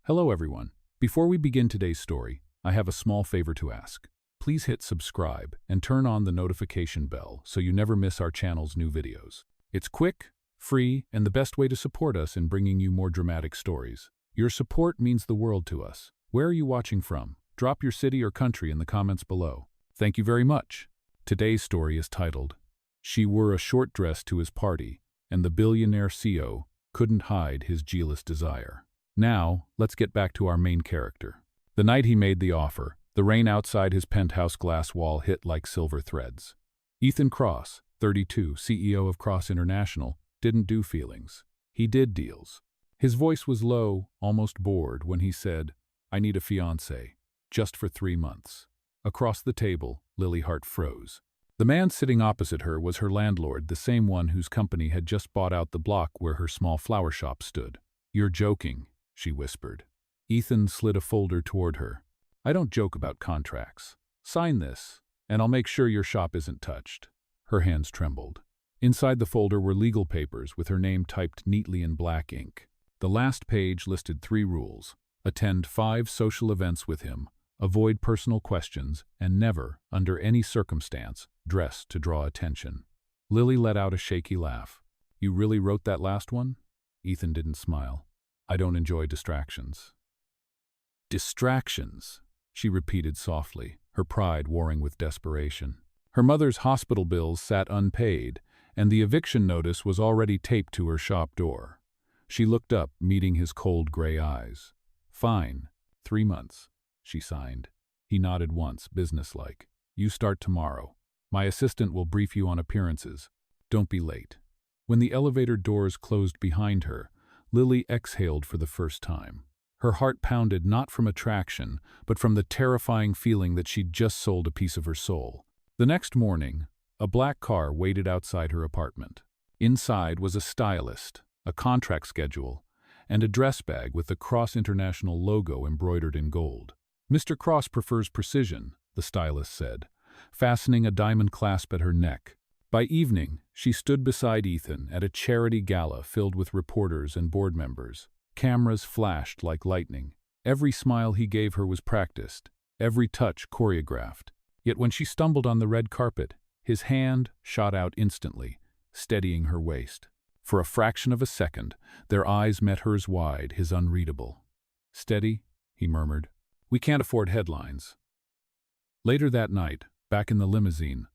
Hello everyone. Before we begin today's story, I have a small favor to ask. Please hit subscribe and turn on the notification bell so you never miss our channel's new videos. It's quick, free, and the best way to support us in bringing you more dramatic stories. Your support means the world to us. Where are you watching from? Drop your city or country in the comments below. Thank you very much. Today's story is titled, She Wore a Short Dress to His Party, and the Billionaire CEO Couldn't Hide His Jealous Desire. Now, let's get back to our main character. The night he made the offer, the rain outside his penthouse glass wall hit like silver threads. Ethan Cross, 32, CEO of Cross International, didn't do feelings. He did deals. His voice was low, almost bored, when he said, "I need a fiancé, just for 3 months." Across the table, Lily Hart froze. The man sitting opposite her was her landlord, the same one whose company had just bought out the block where her small flower shop stood. "You're joking," she whispered. Ethan slid a folder toward her. "I don't joke about contracts. Sign this, and I'll make sure your shop isn't touched." Her hands trembled. Inside the folder were legal papers with her name typed neatly in black ink. The last page listed 3 rules. Attend 5 social events with him, avoid personal questions, and never, under any circumstance, dress to draw attention. Lily let out a shaky laugh. "You really wrote that last one?" Ethan didn't smile. "I don't enjoy distractions." "Distractions," she repeated softly, her pride warring with desperation. Her mother's hospital bills sat unpaid, and the eviction notice was already taped to her shop door. She looked up, meeting his cold gray eyes. "Fine, 3 months," she signed. He nodded once, businesslike. "You start tomorrow. My assistant will brief you on appearances. Don't be late." When the elevator doors closed behind her, Lily exhaled for the first time. Her heart pounded not from attraction, but from the terrifying feeling that she'd just sold a piece of her soul. The next morning, a black car waited outside her apartment. Inside was a stylist, a contract schedule, and a dress bag with the Cross International logo embroidered in gold. "Mr. Cross prefers precision," the stylist said, fastening a diamond clasp at her neck. By evening, she stood beside Ethan at a charity gala filled with reporters and board members. Cameras flashed like lightning. Every smile he gave her was practiced, every touch choreographed. Yet when she stumbled on the red carpet, his hand shot out instantly, steadying her waist. For a fraction of a second, their eyes met hers wide, his unreadable. "Steady," he murmured. "We can't afford headlines." Later that night, back in the limousine,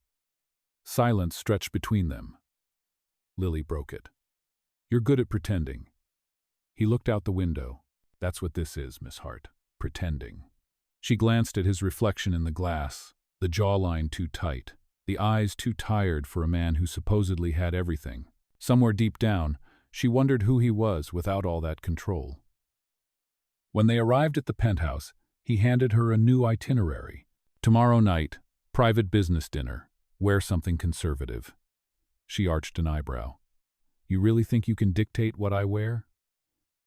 silence stretched between them. Lily broke it. "You're good at pretending." He looked out the window. "That's what this is, Miss Hart. Pretending." She glanced at his reflection in the glass, the jawline too tight, the eyes too tired for a man who supposedly had everything. Somewhere deep down, she wondered who he was without all that control. When they arrived at the penthouse, he handed her a new itinerary. "Tomorrow night, private business dinner. Wear something conservative." She arched an eyebrow. "You really think you can dictate what I wear?"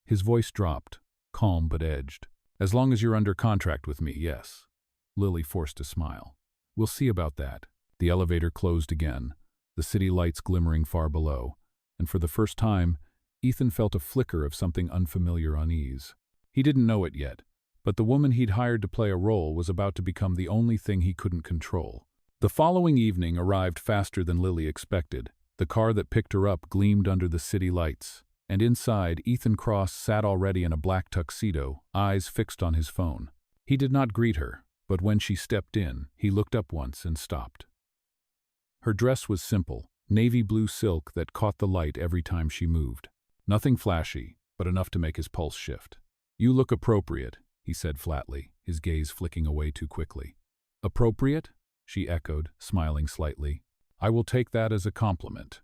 His voice dropped, calm but edged. "As long as you're under contract with me, yes." Lily forced a smile. "We'll see about that." The elevator closed again, the city lights glimmering far below, and for the first time, Ethan felt a flicker of something unfamiliar unease. He didn't know it yet, but the woman he'd hired to play a role was about to become the only thing he couldn't control. The following evening arrived faster than Lily expected. The car that picked her up gleamed under the city lights, and inside, Ethan Cross sat already in a black tuxedo, eyes fixed on his phone. He did not greet her, but when she stepped in, he looked up once and stopped. Her dress was simple, navy blue silk that caught the light every time she moved. Nothing flashy, but enough to make his pulse shift. "You look appropriate," he said flatly, his gaze flicking away too quickly. "Appropriate?" she echoed, smiling slightly. "I will take that as a compliment."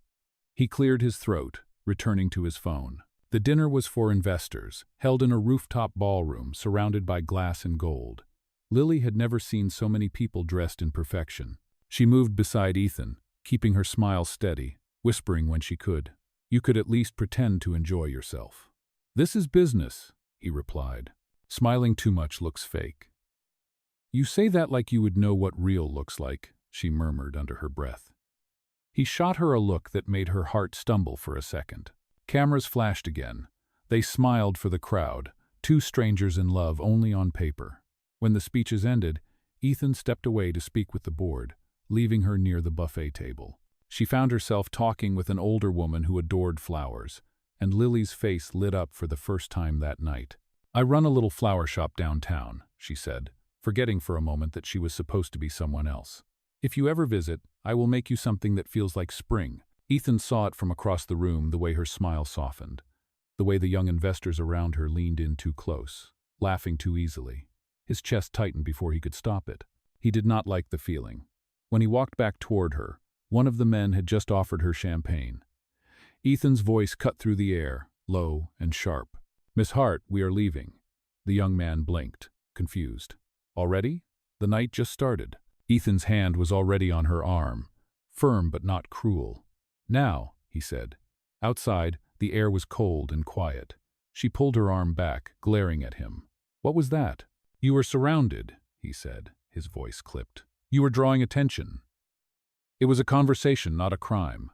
He cleared his throat, returning to his phone. The dinner was for investors, held in a rooftop ballroom surrounded by glass and gold. Lily had never seen so many people dressed in perfection. She moved beside Ethan, keeping her smile steady, whispering when she could, "You could at least pretend to enjoy yourself." "This is business," he replied. "Smiling too much looks fake." "You say that like you would know what real looks like," she murmured under her breath. He shot her a look that made her heart stumble for a second. Cameras flashed again. They smiled for the crowd, Two strangers in love only on paper. When the speeches ended, Ethan stepped away to speak with the board, leaving her near the buffet table. She found herself talking with an older woman who adored flowers, and Lily's face lit up for the first time that night. "I run a little flower shop downtown," she said, forgetting for a moment that she was supposed to be someone else. "If you ever visit, I will make you something that feels like spring." Ethan saw it from across the room, the way her smile softened, the way the young investors around her leaned in too close, laughing too easily. His chest tightened before he could stop it. He did not like the feeling. When he walked back toward her, one of the men had just offered her champagne. Ethan's voice cut through the air, low and sharp. "Miss Hart, we are leaving." The young man blinked, confused. "Already?" The night just started. Ethan's hand was already on her arm, firm but not cruel. "Now," he said. Outside, the air was cold and quiet. She pulled her arm back, glaring at him. "What was that?" "You were surrounded," he said, his voice clipped. "You were drawing attention. It was a conversation, not a crime."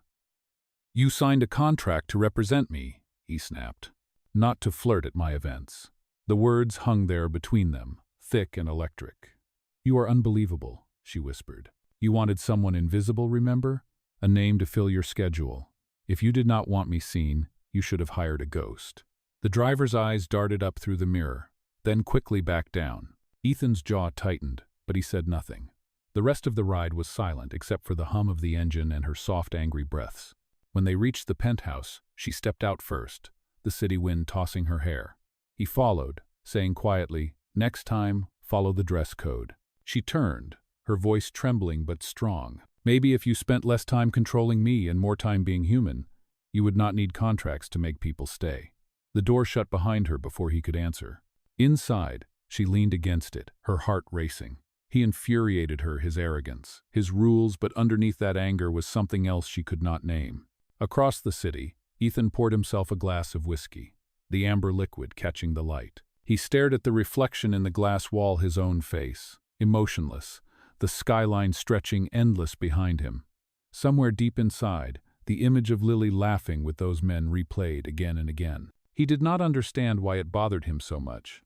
"You signed a contract to represent me," he snapped. "Not to flirt at my events." The words hung there between them, thick and electric. "You are unbelievable," she whispered. "You wanted someone invisible, remember? A name to fill your schedule. If you did not want me seen, you should have hired a ghost." The driver's eyes darted up through the mirror, then quickly back down. Ethan's jaw tightened, but he said nothing. The rest of the ride was silent except for the hum of the engine and her soft, angry breaths. When they reached the penthouse, she stepped out first, the city wind tossing her hair. He followed, saying quietly, "Next time, follow the dress code." She turned, her voice trembling but strong. "Maybe if you spent less time controlling me and more time being human, you would not need contracts to make people stay." The door shut behind her before he could answer. Inside, she leaned against it, her heart racing. He infuriated her, his arrogance, his rules, but underneath that anger was something else she could not name. Across the city, Ethan poured himself a glass of whiskey, the amber liquid catching the light. He stared at the reflection in the glass wall, his own face, emotionless, the skyline stretching endless behind him. Somewhere deep inside, the image of Lily laughing with those men replayed again and again. He did not understand why it bothered him so much.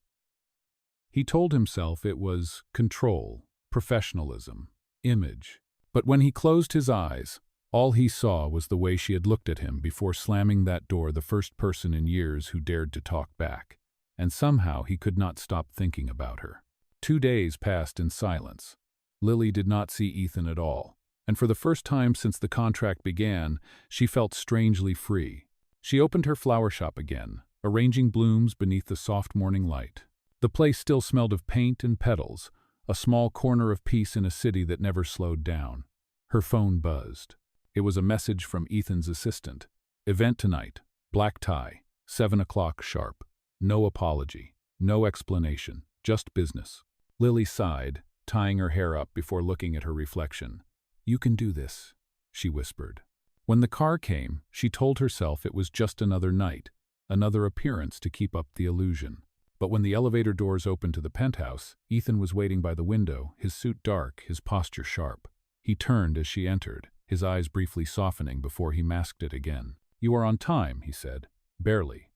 He told himself it was control, professionalism, image. But when he closed his eyes, all he saw was the way she had looked at him before slamming that door, the first person in years who dared to talk back. And somehow he could not stop thinking about her. 2 days passed in silence. Lily did not see Ethan at all, and for the first time since the contract began, she felt strangely free. She opened her flower shop again, arranging blooms beneath the soft morning light. The place still smelled of paint and petals, a small corner of peace in a city that never slowed down. Her phone buzzed. It was a message from Ethan's assistant. "Event tonight, black tie, 7 o'clock sharp. No apology, no explanation, just business." Lily sighed, tying her hair up before looking at her reflection. "You can do this," she whispered. When the car came, she told herself it was just another night, another appearance to keep up the illusion. But when the elevator doors opened to the penthouse, Ethan was waiting by the window, his suit dark, his posture sharp. He turned as she entered, his eyes briefly softening before he masked it again. "You are on time," he said. "Barely."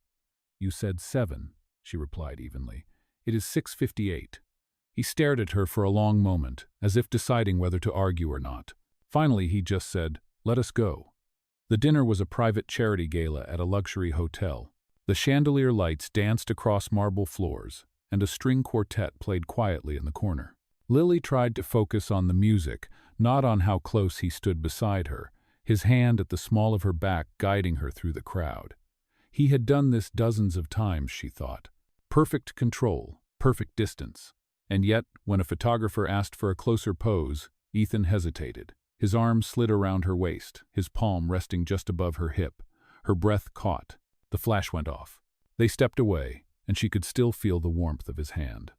"You said 7, she replied evenly. "It is 6:58. He stared at her for a long moment, as if deciding whether to argue or not. Finally, he just said, "Let us go." The dinner was a private charity gala at a luxury hotel. The chandelier lights danced across marble floors, and a string quartet played quietly in the corner. Lily tried to focus on the music, not on how close he stood beside her, his hand at the small of her back guiding her through the crowd. He had done this dozens of times, she thought. Perfect control, perfect distance. And yet, when a photographer asked for a closer pose, Ethan hesitated. His arm slid around her waist, his palm resting just above her hip. Her breath caught. The flash went off. They stepped away, and she could still feel the warmth of his hand.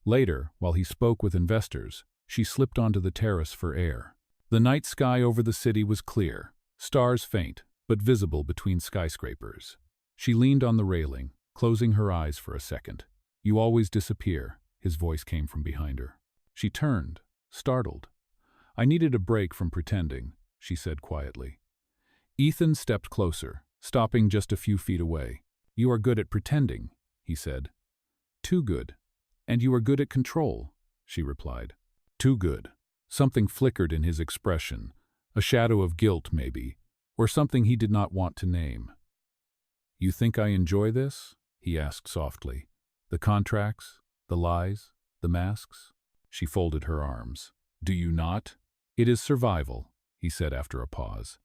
Later, while he spoke with investors, she slipped onto the terrace for air. The night sky over the city was clear, stars faint, but visible between skyscrapers. She leaned on the railing, closing her eyes for a second. "You always disappear," his voice came from behind her. She turned, startled. "I needed a break from pretending," she said quietly. Ethan stepped closer, stopping just a few feet away. "You are good at pretending," he said. Too good. And you are good at control, she replied. Too good. Something flickered in his expression, a shadow of guilt maybe, or something he did not want to name. You think I enjoy this? He asked softly. The contracts, the lies, the masks? She folded her arms. Do you not? It is survival, he said after a pause.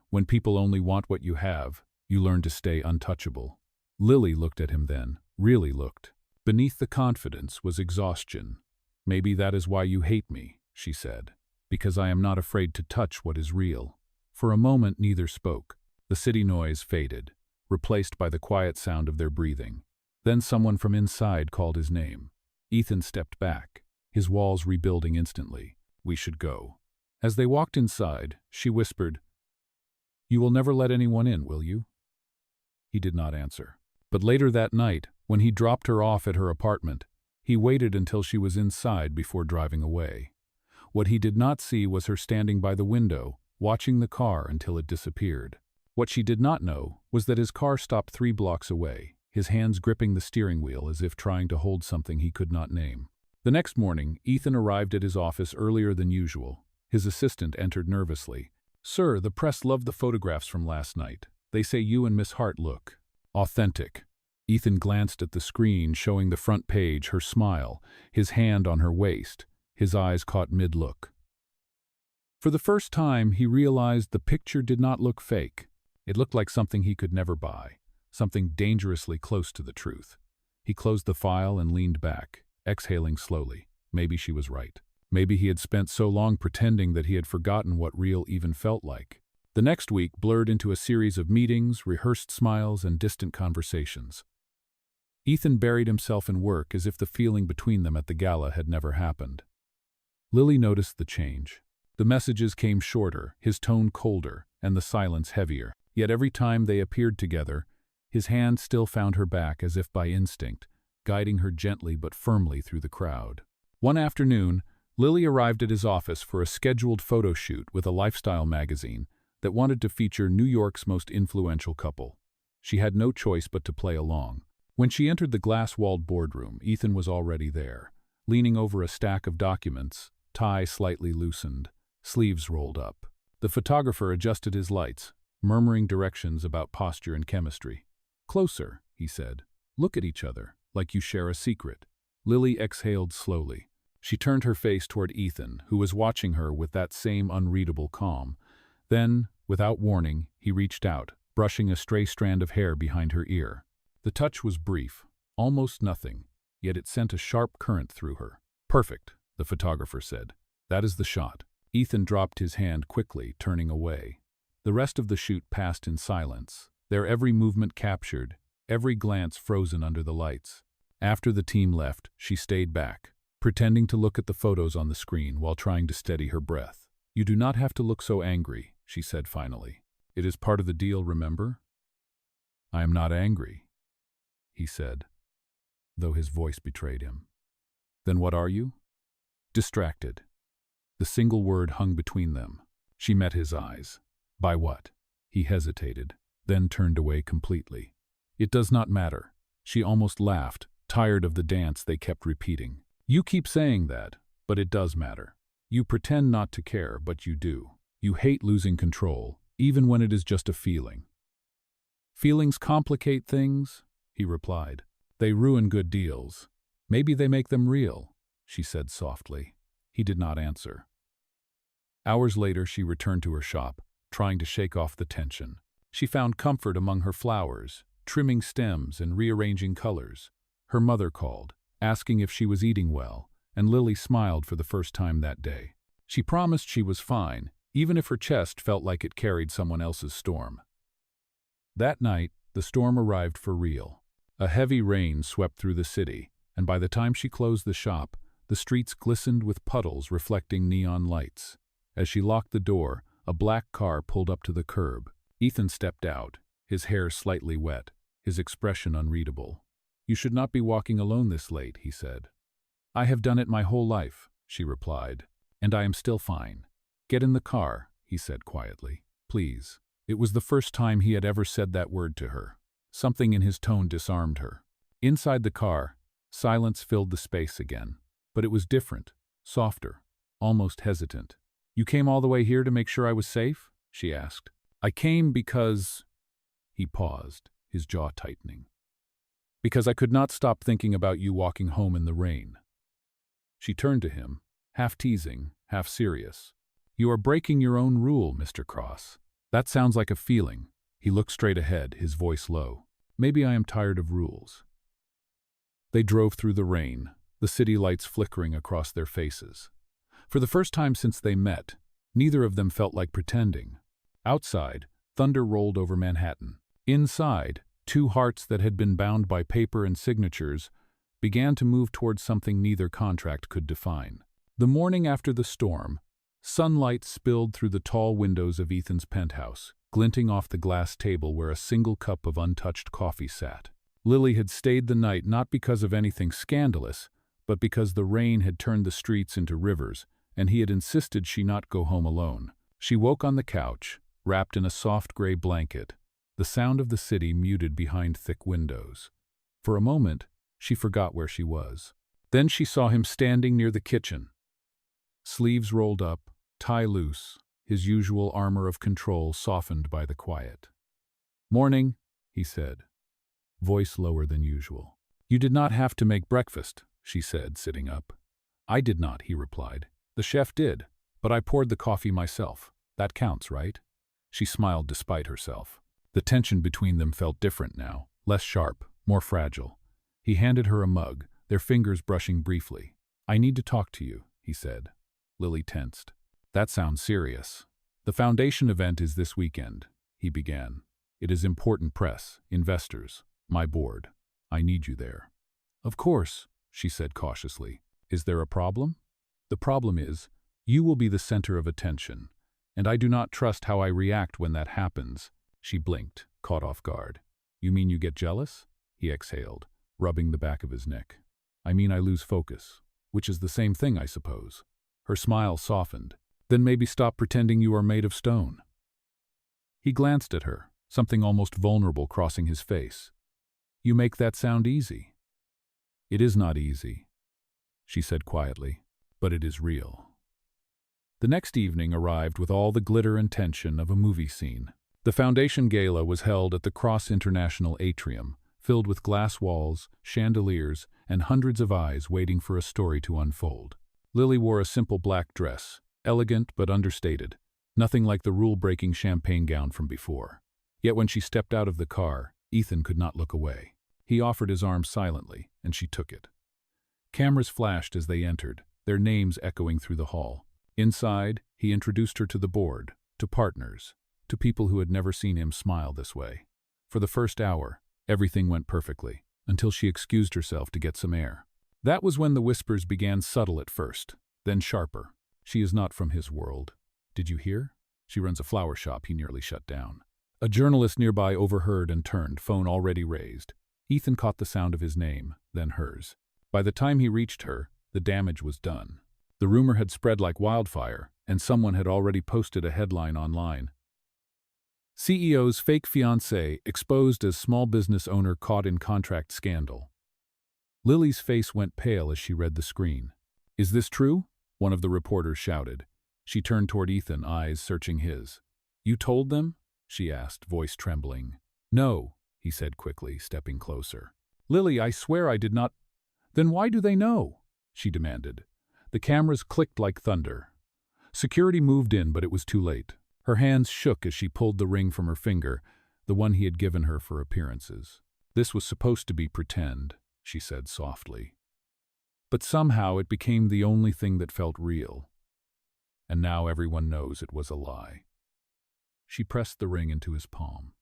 When people only want what you have, you learn to stay untouchable. Lily looked at him then, really looked. Beneath the confidence was exhaustion. Maybe that is why you hate me, she said, because I am not afraid to touch what is real. For a moment neither spoke. The city noise faded, replaced by the quiet sound of their breathing. Then someone from inside called his name. Ethan stepped back, his walls rebuilding instantly. We should go. As they walked inside, she whispered, You will never let anyone in, will you? He did not answer. But later that night, when he dropped her off at her apartment, he waited until she was inside before driving away. What he did not see was her standing by the window, watching the car until it disappeared. What she did not know was that his car stopped 3 blocks away, his hands gripping the steering wheel as if trying to hold something he could not name. The next morning, Ethan arrived at his office earlier than usual. His assistant entered nervously. Sir, the press loved the photographs from last night. They say you and Miss Hart look authentic. Ethan glanced at the screen showing the front page, her smile, his hand on her waist. His eyes caught mid-look. For the first time, he realized the picture did not look fake. It looked like something he could never buy, something dangerously close to the truth. He closed the file and leaned back, exhaling slowly. Maybe she was right. Maybe he had spent so long pretending that he had forgotten what real even felt like. The next week blurred into a series of meetings, rehearsed smiles, and distant conversations. Ethan buried himself in work as if the feeling between them at the gala had never happened. Lily noticed the change. The messages came shorter, his tone colder, and the silence heavier. Yet every time they appeared together, his hand still found her back as if by instinct, guiding her gently but firmly through the crowd. One afternoon, Lily arrived at his office for a scheduled photo shoot with a lifestyle magazine that wanted to feature New York's most influential couple. She had no choice but to play along. When she entered the glass-walled boardroom, Ethan was already there, leaning over a stack of documents, tie slightly loosened, sleeves rolled up. The photographer adjusted his lights, murmuring directions about posture and chemistry. Closer, he said. Look at each other, like you share a secret. Lily exhaled slowly. She turned her face toward Ethan, who was watching her with that same unreadable calm. Then, without warning, he reached out, brushing a stray strand of hair behind her ear. The touch was brief, almost nothing, yet it sent a sharp current through her. Perfect, the photographer said. That is the shot. Ethan dropped his hand quickly, turning away. The rest of the shoot passed in silence, their every movement captured, every glance frozen under the lights. After the team left, she stayed back, pretending to look at the photos on the screen while trying to steady her breath. You do not have to look so angry, she said finally. It is part of the deal, remember? I am not angry, he said, though his voice betrayed him. Then what are you? Distracted. The single word hung between them. She met his eyes. By what? He hesitated, then turned away completely. It does not matter. She almost laughed, tired of the dance they kept repeating. You keep saying that, but it does matter. You pretend not to care, but you do. You hate losing control, even when it is just a feeling. Feelings complicate things, he replied. They ruin good deals. Maybe they make them real, she said softly. He did not answer. Hours later, she returned to her shop, trying to shake off the tension. She found comfort among her flowers, trimming stems and rearranging colors. Her mother called, asking if she was eating well, and Lily smiled for the first time that day. She promised she was fine, even if her chest felt like it carried someone else's storm. That night, the storm arrived for real. A heavy rain swept through the city, and by the time she closed the shop, the streets glistened with puddles reflecting neon lights. As she locked the door, a black car pulled up to the curb. Ethan stepped out, his hair slightly wet, his expression unreadable. You should not be walking alone this late, he said. I have done it my whole life, she replied, and I am still fine. Get in the car, he said quietly. Please. It was the first time he had ever said that word to her. Something in his tone disarmed her. Inside the car, Silence filled the space again, but it was different, softer, almost hesitant. "You came all the way here to make sure I was safe?" she asked. "I came because—" He paused, his jaw tightening. "Because I could not stop thinking about you walking home in the rain." She turned to him, half teasing, half serious. "You are breaking your own rule, Mr. Cross. That sounds like a feeling." He looked straight ahead, his voice low. "Maybe I am tired of rules." They drove through the rain, the city lights flickering across their faces. For the first time since they met, neither of them felt like pretending. Outside, thunder rolled over Manhattan. Inside, two hearts that had been bound by paper and signatures began to move towards something neither contract could define. The morning after the storm, sunlight spilled through the tall windows of Ethan's penthouse, glinting off the glass table where a single cup of untouched coffee sat. Lily had stayed the night not because of anything scandalous, but because the rain had turned the streets into rivers, and he had insisted she not go home alone. She woke on the couch, wrapped in a soft gray blanket, the sound of the city muted behind thick windows. For a moment, she forgot where she was. Then she saw him standing near the kitchen. Sleeves rolled up, tie loose, his usual armor of control softened by the quiet. "Morning," he said, voice lower than usual. "You did not have to make breakfast," she said, sitting up. "I did not," he replied. "The chef did, but I poured the coffee myself. That counts, right?" She smiled despite herself. The tension between them felt different now, less sharp, more fragile. He handed her a mug, their fingers brushing briefly. "I need to talk to you," he said. Lily tensed. "That sounds serious." "The foundation event is this weekend," he began. "It is important press, investors, my board. I need you there." "Of course," she said cautiously. "Is there a problem?" "The problem is, you will be the center of attention, and I do not trust how I react when that happens." She blinked, caught off guard. "You mean you get jealous?" He exhaled, rubbing the back of his neck. "I mean I lose focus, which is the same thing, I suppose." Her smile softened. "Then maybe stop pretending you are made of stone." He glanced at her, something almost vulnerable crossing his face. "You make that sound easy." "It is not easy," she said quietly, "but it is real." The next evening arrived with all the glitter and tension of a movie scene. The foundation gala was held at the Cross International Atrium, filled with glass walls, chandeliers, and hundreds of eyes waiting for a story to unfold. Lily wore a simple black dress, elegant but understated, nothing like the rule-breaking champagne gown from before. Yet when she stepped out of the car, Ethan could not look away. He offered his arm silently, and she took it. Cameras flashed as they entered, their names echoing through the hall. Inside, he introduced her to the board, to partners, to people who had never seen him smile this way. For the first hour, everything went perfectly, until she excused herself to get some air. That was when the whispers began subtle at first, then sharper. "She is not from his world. Did you hear? She runs a flower shop he nearly shut down." A journalist nearby overheard and turned, phone already raised. Ethan caught the sound of his name, then hers. By the time he reached her, the damage was done. The rumor had spread like wildfire, and someone had already posted a headline online. CEO's fake fiancé exposed as small business owner caught in contract scandal. Lily's face went pale as she read the screen. "Is this true?" one of the reporters shouted. She turned toward Ethan, eyes searching his. "You told them?" she asked, voice trembling. "No," he said quickly, stepping closer. "Lily, I swear I did not—" "Then why do they know?" she demanded. The cameras clicked like thunder. Security moved in, but it was too late. Her hands shook as she pulled the ring from her finger, the one he had given her for appearances. "This was supposed to be pretend," she said softly. But somehow it became the only thing that felt real. And now everyone knows it was a lie. She pressed the ring into his palm.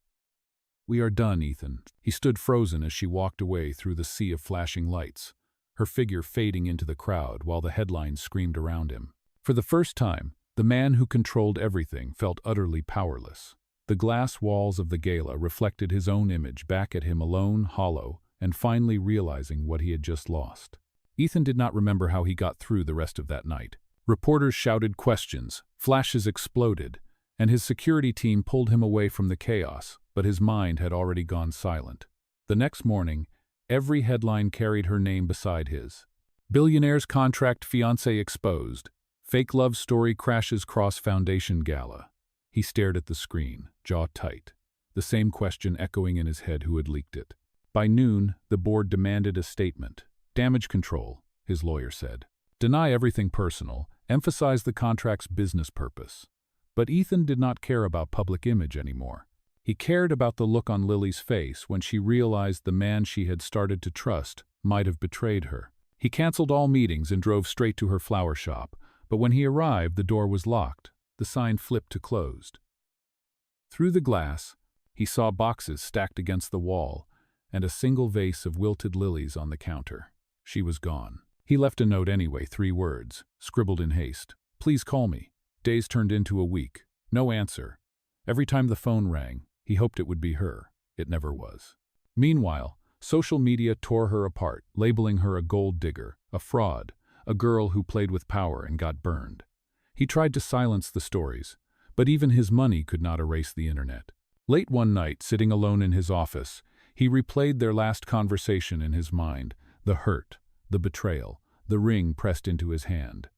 "We are done, Ethan." He stood frozen as she walked away through the sea of flashing lights, her figure fading into the crowd while the headlines screamed around him. For the first time, the man who controlled everything felt utterly powerless. The glass walls of the gala reflected his own image back at him, alone, hollow, and finally realizing what he had just lost. Ethan did not remember how he got through the rest of that night. Reporters shouted questions, flashes exploded, and his security team pulled him away from the chaos, but his mind had already gone silent. The next morning, Every headline carried her name beside his. Billionaire's contract fiancé exposed. Fake love story crashes cross foundation gala. He stared at the screen, jaw tight, the same question echoing in his head: who had leaked it? By noon, the board demanded a statement. Damage control, his lawyer said. Deny everything personal, emphasize the contract's business purpose. But Ethan did not care about public image anymore. He cared about the look on Lily's face when she realized the man she had started to trust might have betrayed her. He canceled all meetings and drove straight to her flower shop, but when he arrived, the door was locked, the sign flipped to closed. Through the glass, he saw boxes stacked against the wall and a single vase of wilted lilies on the counter. She was gone. He left a note anyway, 3 words, scribbled in haste. Please call me. Days turned into a week. No answer. Every time the phone rang, he hoped it would be her. It never was. Meanwhile, social media tore her apart, labeling her a gold digger, a fraud, a girl who played with power and got burned. He tried to silence the stories, but even his money could not erase the internet. Late one night, sitting alone in his office, he replayed their last conversation in his mind, the hurt, the betrayal, the ring pressed into his hand.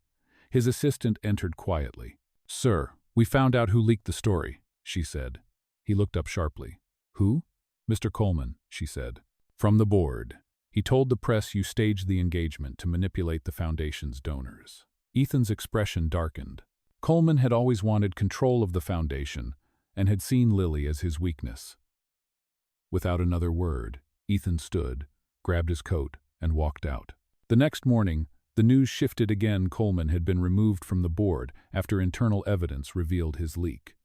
His assistant entered quietly. "Sir, we found out who leaked the story," she said. He looked up sharply. "Who?" "Mr. Coleman," she said. "From the board. He told the press you staged the engagement to manipulate the foundation's donors." Ethan's expression darkened. Coleman had always wanted control of the foundation and had seen Lily as his weakness. Without another word, Ethan stood, grabbed his coat, and walked out. The next morning, the news shifted again. Coleman had been removed from the board after internal evidence revealed his leak.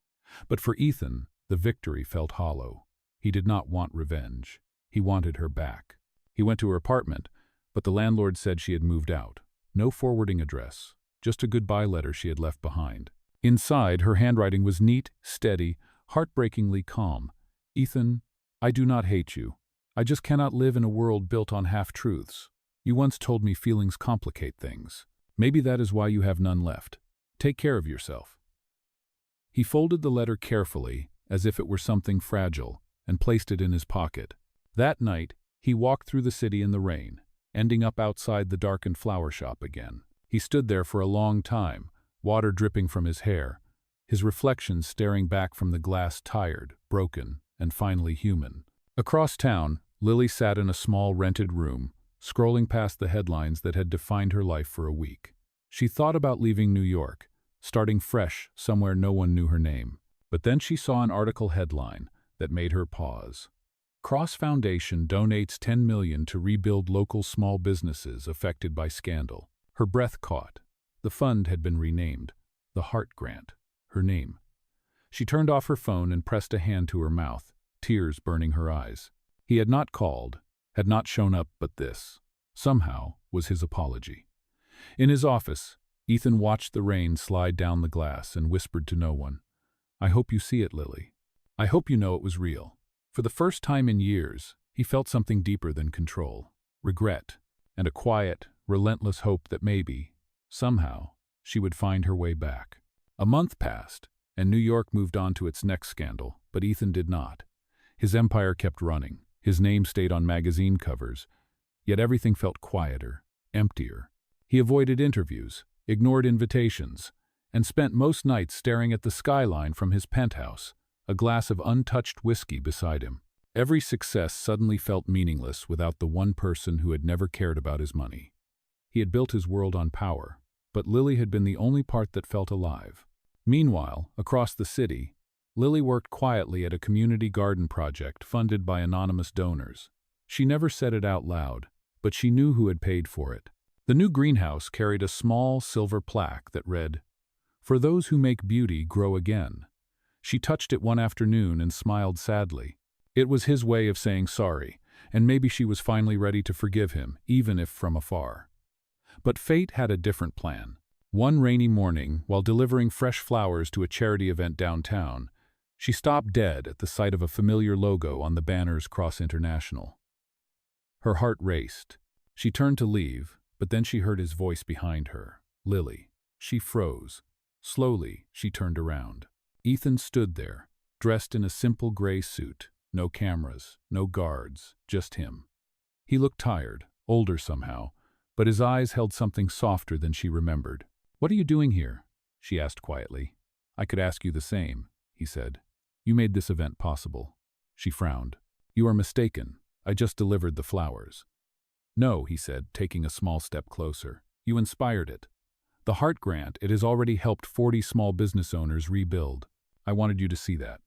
But for Ethan, the victory felt hollow. He did not want revenge. He wanted her back. He went to her apartment, but the landlord said she had moved out. No forwarding address, just a goodbye letter she had left behind. Inside, her handwriting was neat, steady, heartbreakingly calm. "Ethan, I do not hate you. I just cannot live in a world built on half-truths. You once told me feelings complicate things. Maybe that is why you have none left. Take care of yourself." He folded the letter carefully, as if it were something fragile, and placed it in his pocket. That night, he walked through the city in the rain, ending up outside the darkened flower shop again. He stood there for a long time, water dripping from his hair, his reflection staring back from the glass, tired, broken, and finally human. Across town, Lily sat in a small rented room, scrolling past the headlines that had defined her life for a week. She thought about leaving New York, starting fresh somewhere no one knew her name. But then she saw an article headline that made her pause. Cross Foundation donates $10 million to rebuild local small businesses affected by scandal. Her breath caught. The fund had been renamed, the Heart Grant, her name. She turned off her phone and pressed a hand to her mouth, tears burning her eyes. He had not called, had not shown up, but this, somehow, was his apology. In his office, Ethan watched the rain slide down the glass and whispered to no one, "I hope you see it, Lily. I hope you know it was real." For the first time in years, he felt something deeper than control, regret, and a quiet, relentless hope that maybe, somehow, she would find her way back. A month passed, and New York moved on to its next scandal, but Ethan did not. His empire kept running, his name stayed on magazine covers, yet everything felt quieter, emptier. He avoided interviews, ignored invitations, and spent most nights staring at the skyline from his penthouse, a glass of untouched whiskey beside him. Every success suddenly felt meaningless without the one person who had never cared about his money. He had built his world on power, but Lily had been the only part that felt alive. Meanwhile, across the city, Lily worked quietly at a community garden project funded by anonymous donors. She never said it out loud, but she knew who had paid for it. The new greenhouse carried a small silver plaque that read, "For those who make beauty grow again." She touched it one afternoon and smiled sadly. It was his way of saying sorry, and maybe she was finally ready to forgive him, even if from afar. But fate had a different plan. One rainy morning, while delivering fresh flowers to a charity event downtown, she stopped dead at the sight of a familiar logo on the banner's Cross International. Her heart raced. She turned to leave, but then she heard his voice behind her. "Lily." She froze. Slowly, she turned around. Ethan stood there, dressed in a simple gray suit. No cameras, no guards, just him. He looked tired, older somehow, but his eyes held something softer than she remembered. "What are you doing here?" she asked quietly. "I could ask you the same," he said. "You made this event possible." She frowned. "You are mistaken. I just delivered the flowers." "No," he said, taking a small step closer. "You inspired it. The Heart Grant, it has already helped 40 small business owners rebuild. I wanted you to see that."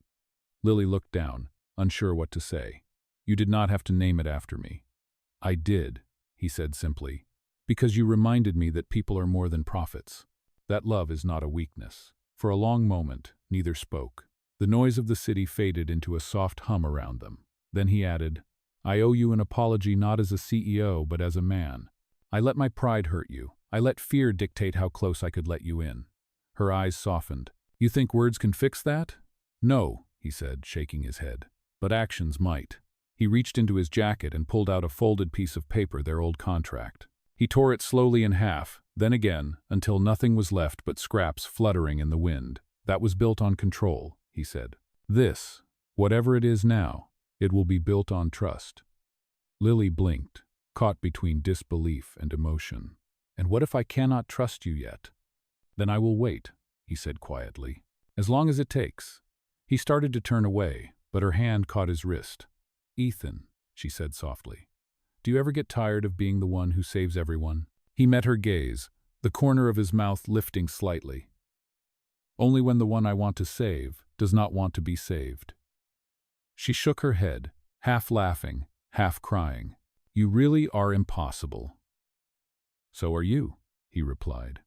Lily looked down, unsure what to say. "You did not have to name it after me." "I did," he said simply, "because you reminded me that people are more than profits. That love is not a weakness." For a long moment, neither spoke. The noise of the city faded into a soft hum around them. Then he added, "I owe you an apology not as a CEO, but as a man. I let my pride hurt you. I let fear dictate how close I could let you in." Her eyes softened. "You think words can fix that?" "No," he said, shaking his head. "But actions might." He reached into his jacket and pulled out a folded piece of paper, their old contract. He tore it slowly in half, then again, until nothing was left but scraps fluttering in the wind. "That was built on control," he said. "This, whatever it is now, it will be built on trust." Lily blinked, caught between disbelief and emotion. "And what if I cannot trust you yet?" "Then I will wait," he said quietly. "As long as it takes." He started to turn away, but her hand caught his wrist. "Ethan," she said softly, "do you ever get tired of being the one who saves everyone?" He met her gaze, the corner of his mouth lifting slightly. "Only when the one I want to save does not want to be saved." She shook her head, half laughing, half crying. "You really are impossible." "So are you," he replied.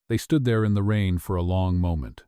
They stood there in the rain for a long moment,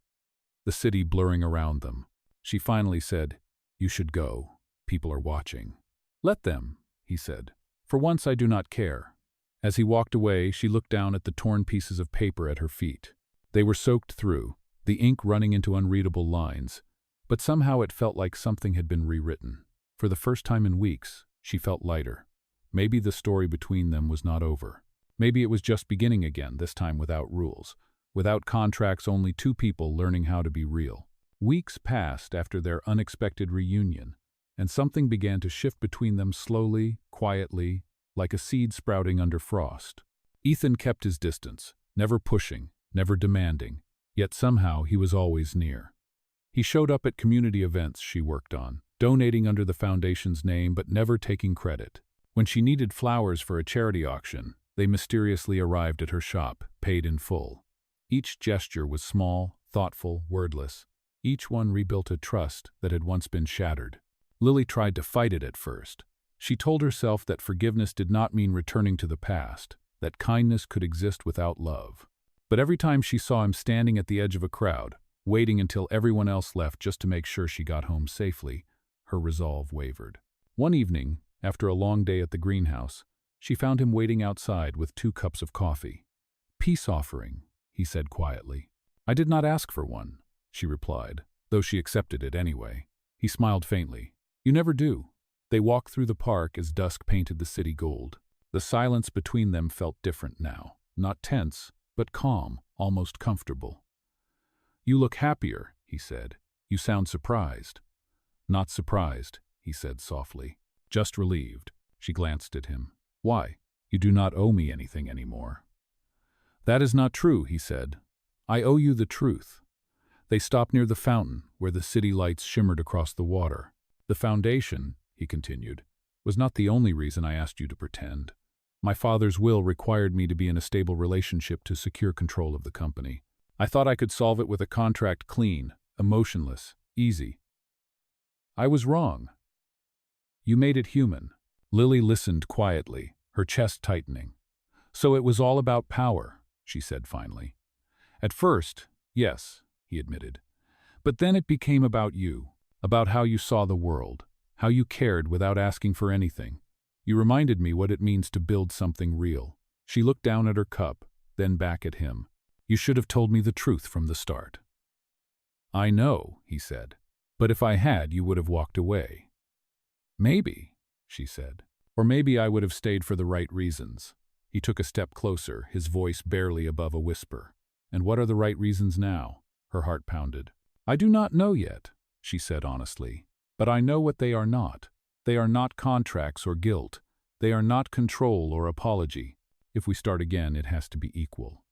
the city blurring around them. She finally said, "You should go. People are watching." "Let them," he said. "For once I do not care." As he walked away, she looked down at the torn pieces of paper at her feet. They were soaked through, the ink running into unreadable lines, but somehow it felt like something had been rewritten. For the first time in weeks, she felt lighter. Maybe the story between them was not over. Maybe it was just beginning again, this time without rules, without contracts, only two people learning how to be real. Weeks passed after their unexpected reunion, and something began to shift between them slowly, quietly, like a seed sprouting under frost. Ethan kept his distance, never pushing, never demanding, yet somehow he was always near. He showed up at community events she worked on, donating under the foundation's name but never taking credit. When she needed flowers for a charity auction, they mysteriously arrived at her shop, paid in full. Each gesture was small, thoughtful, wordless. Each one rebuilt a trust that had once been shattered. Lily tried to fight it at first. She told herself that forgiveness did not mean returning to the past, that kindness could exist without love. But every time she saw him standing at the edge of a crowd, waiting until everyone else left just to make sure she got home safely, her resolve wavered. One evening, after a long day at the greenhouse, she found him waiting outside with 2 cups of coffee. "Peace offering," he said quietly. "I did not ask for one," she replied, though she accepted it anyway. He smiled faintly. "You never do." They walked through the park as dusk painted the city gold. The silence between them felt different now, not tense, but calm, almost comfortable. "You look happier," he said. "You sound surprised." "Not surprised," he said softly. "Just relieved." She glanced at him. "Why? You do not owe me anything anymore." "That is not true," he said. "I owe you the truth." They stopped near the fountain, where the city lights shimmered across the water. "The foundation," he continued, "was not the only reason I asked you to pretend. My father's will required me to be in a stable relationship to secure control of the company. I thought I could solve it with a contract clean, emotionless, easy. I was wrong. You made it human." Lily listened quietly, her chest tightening. "So it was all about power," she said finally. "At first, yes," he admitted. "But then it became about you, about how you saw the world, how you cared without asking for anything. You reminded me what it means to build something real." She looked down at her cup, then back at him. "You should have told me the truth from the start." "I know," he said. "But if I had, you would have walked away." "Maybe," she said. "Or maybe I would have stayed for the right reasons." He took a step closer, his voice barely above a whisper. "And what are the right reasons now?" Her heart pounded. "I do not know yet," she said honestly. "But I know what they are not. They are not contracts or guilt. They are not control or apology. If we start again, it has to be equal.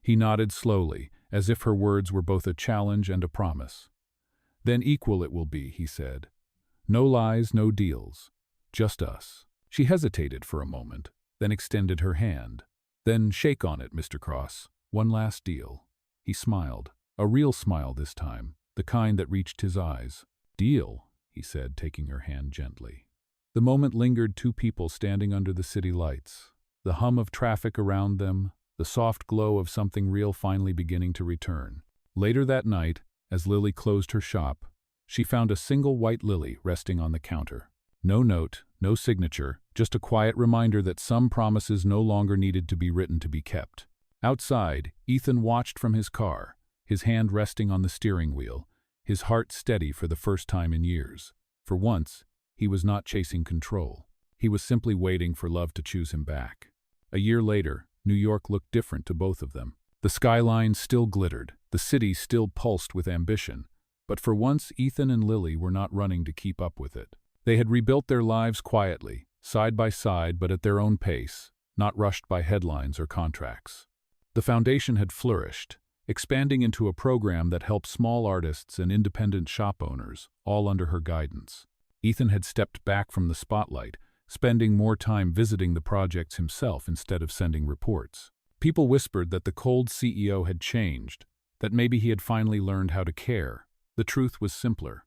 He nodded slowly, as if her words were both a challenge and a promise. Then equal it will be, he said. No lies, no deals. Just us. She hesitated for a moment, then extended her hand. Then shake on it, Mr. Cross. One last deal. He smiled, a real smile this time, the kind that reached his eyes. Deal, he said, taking her hand gently. The moment lingered, two people standing under the city lights. The hum of traffic around them, the soft glow of something real finally beginning to return. Later that night, as Lily closed her shop, she found a single white lily resting on the counter. No note, no signature, just a quiet reminder that some promises no longer needed to be written to be kept. Outside, Ethan watched from his car, his hand resting on the steering wheel, his heart steady for the first time in years. For once, he was not chasing control. He was simply waiting for love to choose him back. A year later, New York looked different to both of them. The skyline still glittered, the city still pulsed with ambition, but for once Ethan and Lily were not running to keep up with it. They had rebuilt their lives quietly, side by side but at their own pace, not rushed by headlines or contracts. The foundation had flourished, expanding into a program that helped small artists and independent shop owners, all under her guidance. Ethan had stepped back from the spotlight, spending more time visiting the projects himself instead of sending reports. People whispered that the cold CEO had changed, that maybe he had finally learned how to care. The truth was simpler.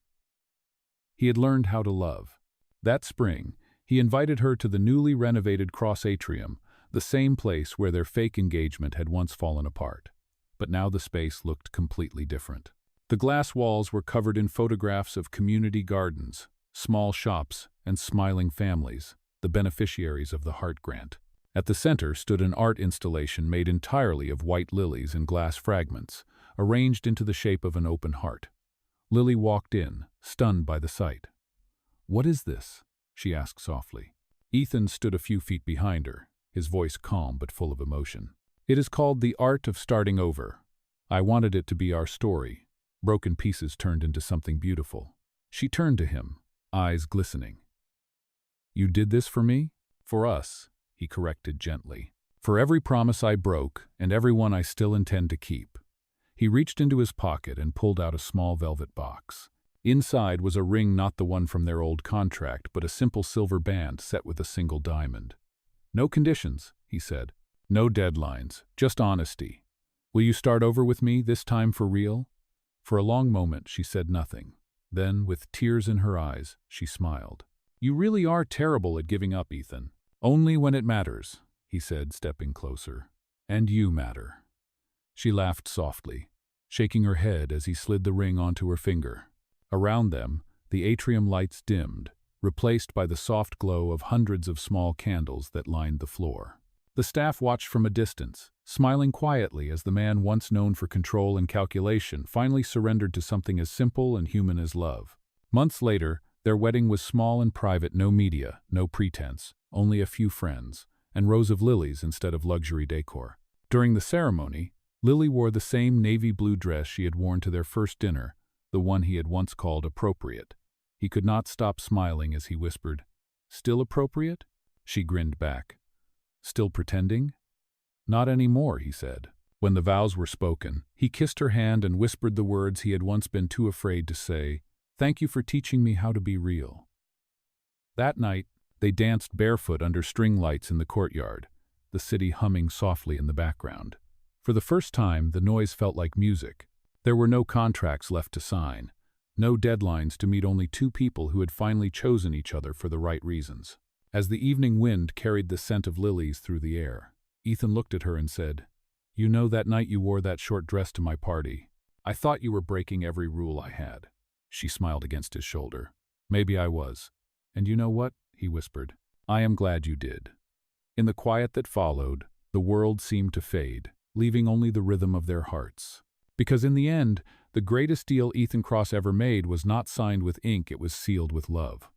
He had learned how to love. That spring, he invited her to the newly renovated Cross Atrium, the same place where their fake engagement had once fallen apart. But now the space looked completely different. The glass walls were covered in photographs of community gardens, small shops, and smiling families, the beneficiaries of the Heart Grant. At the center stood an art installation made entirely of white lilies and glass fragments, arranged into the shape of an open heart. Lily walked in, stunned by the sight. "What is this?" she asked softly. Ethan stood a few feet behind her, his voice calm but full of emotion. "It is called The Art of Starting Over. I wanted it to be our story, broken pieces turned into something beautiful." She turned to him, eyes glistening. "You did this for me?" "For us," he corrected gently. "For every promise I broke and every one I still intend to keep." He reached into his pocket and pulled out a small velvet box. Inside was a ring, not the one from their old contract, but a simple silver band set with a single diamond. "No conditions," he said. "No deadlines, just honesty. Will you start over with me, this time for real?" For a long moment she said nothing. Then, with tears in her eyes, she smiled. "You really are terrible at giving up, Ethan." "Only when it matters," he said, stepping closer. "And you matter." She laughed softly, shaking her head as he slid the ring onto her finger. Around them, the atrium lights dimmed, replaced by the soft glow of hundreds of small candles that lined the floor. The staff watched from a distance, smiling quietly as the man once known for control and calculation finally surrendered to something as simple and human as love. Months later, their wedding was small and private, no media, no pretense, only a few friends, and rows of lilies instead of luxury decor. During the ceremony, Lily wore the same navy blue dress she had worn to their first dinner, the one he had once called appropriate. He could not stop smiling as he whispered, "Still appropriate?" She grinned back. "Still pretending?" "Not anymore," he said. When the vows were spoken, he kissed her hand and whispered the words he had once been too afraid to say, "Thank you for teaching me how to be real." That night, they danced barefoot under string lights in the courtyard, the city humming softly in the background. For the first time, the noise felt like music. There were no contracts left to sign, no deadlines to meet, only two people who had finally chosen each other for the right reasons. As the evening wind carried the scent of lilies through the air, Ethan looked at her and said, "You know, that night you wore that short dress to my party, I thought you were breaking every rule I had." She smiled against his shoulder. "Maybe I was. And you know what?" he whispered. "I am glad you did." In the quiet that followed, the world seemed to fade, leaving only the rhythm of their hearts. Because in the end, the greatest deal Ethan Cross ever made was not signed with ink, it was sealed with love.